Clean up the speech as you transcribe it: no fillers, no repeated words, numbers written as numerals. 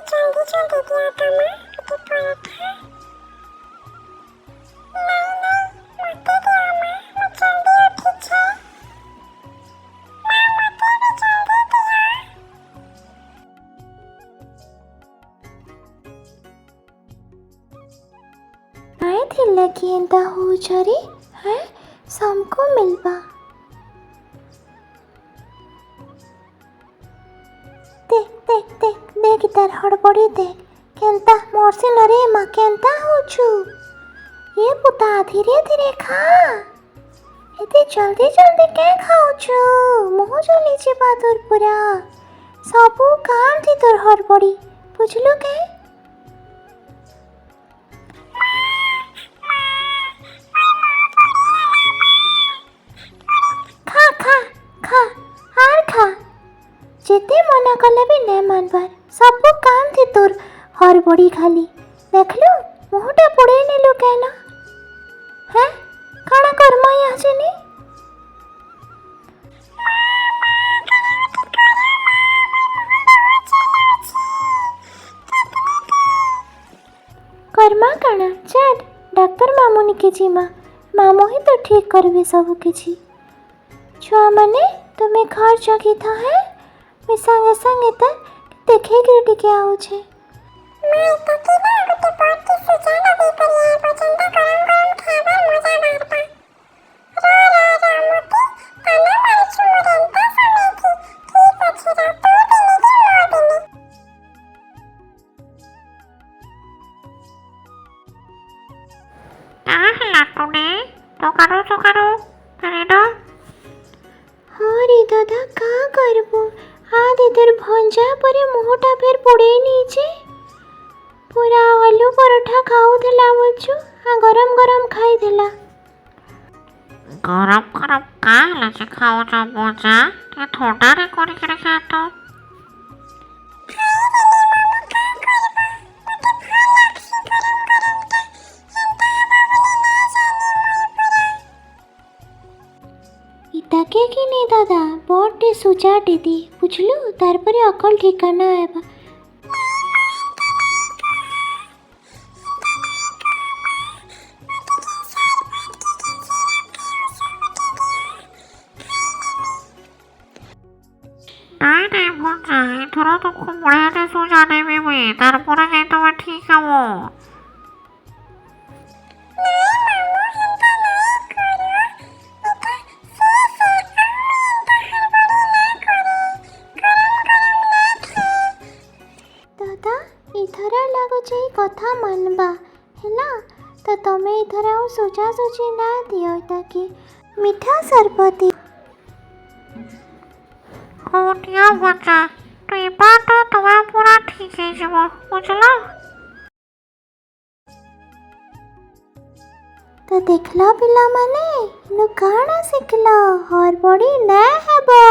जल्दी जल्दी दिया था माँ मुझे पराठा। नहीं नहीं मत दिया माँ, मैं जल्दी उठी छे। माँ मत भी जल्दी दिया। आए थिला कि एंता हो छरी हैं सबको मिलबा। देख देख देख देख तार हड़बड़ी देख केंता मोरसी नरे माँ केंता होछु। ये पुता धीरे धीरे खा, एते जल्दी जल्दी के खाउछु मुह जली जिबा तोर पूरा सबू काम थी तोर हड़बड़ी बुझलु के। खा खा खा आर खा, जेते मना कले भी नहीं मानबार सबू काम थी तोर हड़बड़ी खाली देखलु मुहटा पुड़े नेलु केना हैं काना कर्म यहाँ से नी। कर्मा काना चल डाक्टर मामुनी के जीमा मामू ही तो ठीक करबे सब किछि। छुआ माने तुम्हें घर जगी था है मैं संगे संगे त देखे के टिके आउ छे। मैं तो की ना उते पार्टी से जाना भी करिया पसंद गरम गरम खाबा मजा मारबा। रा मोती ताना मार छुरेंता समय की ठीक अछि रा तो दिने दे मोर दिने। हला तूने तो करो करे ना। हाँ रे दादा का करबो आदि तोर भंजा परे मुहटा फेर पुड़े नीचे पूरा आलू परोठा खाऊ थला बोलछु आ गरम गरम खाई देला। गरम गरम का हला से खाओ जा मजा ते थोड़ा रे करी के खा तो। इताके कि नहीं दादा बड़े सुजाटे दी बुझलु तार परे अकल ठिकाना आएबा। नहीं मजा इधर तो खूब बढ़िया से सो जाने में मैं तार पूरा गए तो मैं ठीक है वो। दादा इधर लागुचे कथा मानबा हैला तो तमे इधर आउ सोचा सोची ना दियो ताकि मीठा सरबती। हो दिया मजा तो ये बात तो तुम्हें पूरा ठीक है जब बुझला। तो देखला पिला माने नु काना सिखला हर बड़ी ना हेबो।